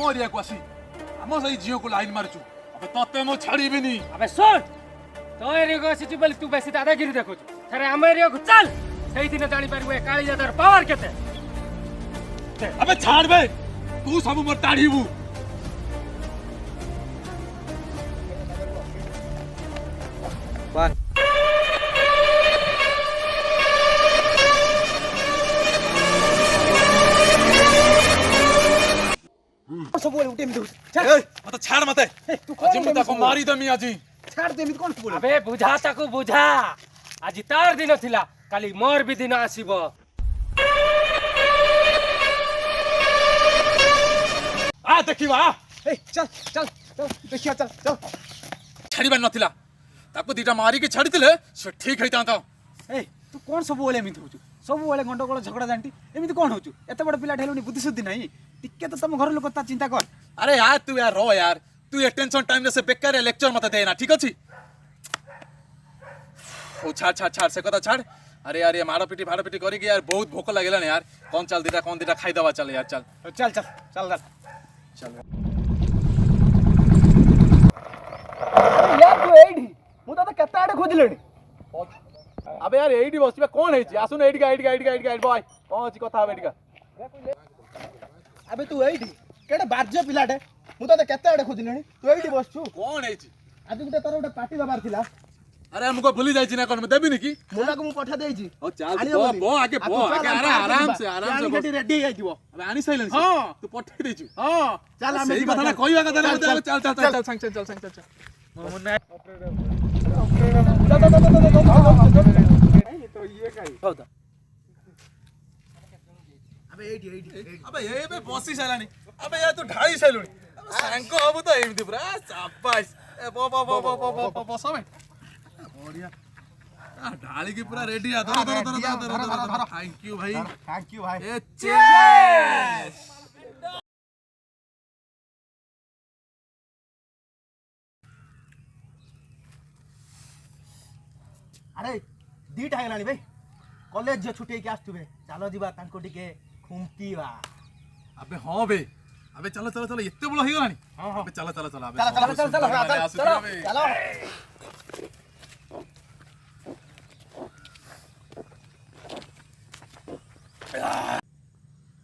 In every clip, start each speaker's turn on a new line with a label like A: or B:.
A: आम एरिया को आसी आम सही झील को लाइन मारचु अबे तते मो छाड़ीबिनी।
B: अबे सुन तो एरिया को आसी बोली तू बेसी दादागिरी देखो थरे आम एरिया को चल सही दिन जानी पारबे काली दादार पावर केते।
A: अबे छाड़ बे तू सब मोर टाड़ीबू।
C: बाय सब बोले उठे मिदु
A: मत छाड़ मत
C: तू
A: आज मैं ताको मारी दमी आज
C: छाड़ दे मिद कोन बोले।
B: अबे बुझा ताको बुझा आज तार दिन थिला काली मोर भी दिन आसीबो।
A: आ देखिबा
C: चल चल चल देखिया चल चल
A: छाड़ीबा नथिला ताको दीटा मारी के छाड़ीतिले से ठीक हेतांता।
C: तू कोन सब बोले मिद होचु सब बोले गंडगोल झगड़ा जानती एमिति कोन होचु एते बड़ पिला ठेलुनी बुद्धि शुद्धि नहीं टिके तो तुम घर लोक ता चिंता कर।
A: अरे यार तू यार रो यार तू ये टेंशन टाइम से बेकार लेक्चर मत देना ठीक अछि। ओ छाड़ छाड़ छाड़ से कथा छाड़। अरे यार ये मारा पिटी भाड़ा पिटी करी कि यार बहुत भूख लागेला ना यार कौन दीटा खाई दवा चल यार चल
C: चल चल चल
A: चल
C: यार तू एडी मु तो केते आडे खोजलेनी।
A: अबे यार एडी बसबे कोन हेछि आसुन एडी गाइड बॉय कोन अछि कथा एडी का।
C: अबे तू एडी केडे बाज्य पिलाटे मु तो केते आडे खोजलेनी तू एडी बसछु
A: कोन हेछि
C: आज गुटे तोर गुटे पार्टी दबार थिला।
A: अरे हमको भूली जाई छी ना कोन में देबी निकी
C: मुना को मु पठा देइछि
A: ओ चल बो आगे अरे आराम से
C: गाड़ी रेडी हो जाइबो।
A: अबे आनी सैलन
C: हां
A: तू पठे देछु
C: हां चल हम
A: सही कथा ना कहइबा कथा चल संग
B: मुन्ना
C: तो ये काई
B: होता
C: अबे एडी
A: अबे ये बे बसी सैलानी अबे यार तू ढाई सैलुनी सांको हबु तो एमती पूरा शाबाश ए बो समय बढ़िया ढाली की पूरा रेडी है धर थैंक यू भाई ए चीयर्स।
C: अरे दीटा हेलानी भाई कॉलेज जे छुटी के आस्तुबे चलो जीवा तांको टिके खुंपीवा।
A: अबे हां बे अबे चलो एते बड़ होई गलानी अबे चलो अबे
C: चलो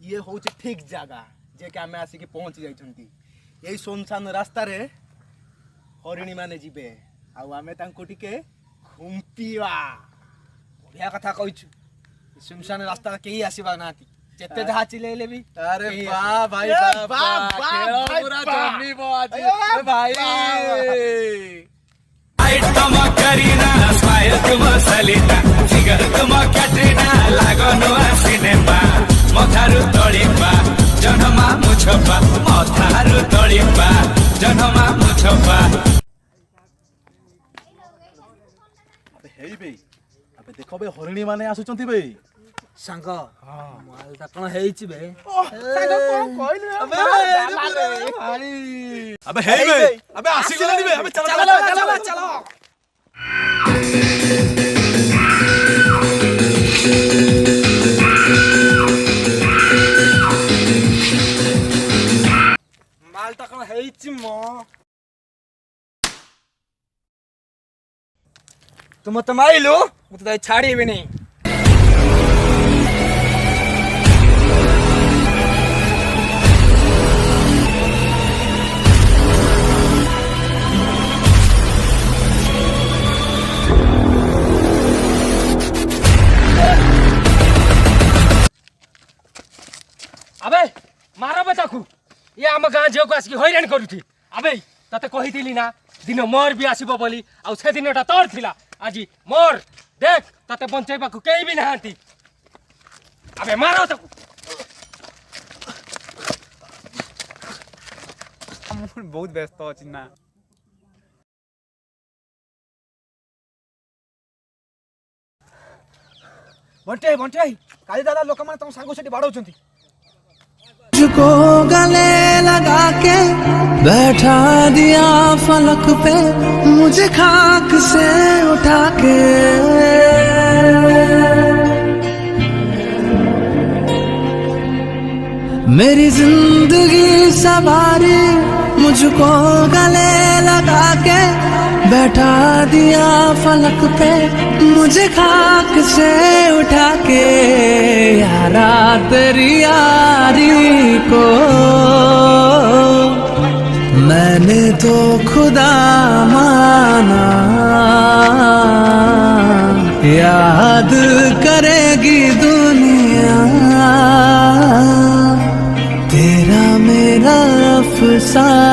C: ये होचे ठीक जगह जे के हमें आसी के पहुंच जाई छंती यही सुनसान रास्ता रे हरिणी माने जीबे आ हमें तांको टिके खुंपीवा। बढ़िया कथा कहछु सुनसान रास्ता के आसीबा नाती जेते जहा चिले ले भी।
A: अरे वाह भाई वाह खेलो पूरा जमी बो आज ए भाई
D: हाइट तुम करीना स्माइल तुम सलिता फिगर तुम कैटरीना लागनो सिनेमा मथारु तळिपा जन्मा मुछपा मथारु तळिपा जन्मा मुछपा।
A: अबे हेई बे अबे देखो बे हरिणी माने आसुचंती बे
C: सांग माल ता कोन हेइची बे
A: सांग कोन कहलु अबे हेई बे अबे आसी गेलनी बे अबे चलो
C: माल ता कोन हेइची मो तुम तो माइलो मु तो छाड़ी भी नहीं।
B: अबे मारा बताखु ये आम गाँ झील को आसिक हैरान करुथी। अबे तते कही ना दिन मोर भी आसब बोली आ से दिनटा तोर थिला आज मोर देख तते बंचैबा को केही भी नहांती। अबे मारो ताकू
C: बहुत व्यस्त अछि ना बंटे काली दादा लोक माने तम सांगो सेठी बाडौचंती
E: तुझको गले लगा के बैठा दिया फलक पे मुझे खाक से उठा के मेरी जिंदगी सवारी मुझको गले लगा के बैठा दिया फलक पे मुझे खाक से उठा के यारा तेरी यारी को मैंने तो खुदा माना याद करेगी दुनिया तेरा मेरा अफसाना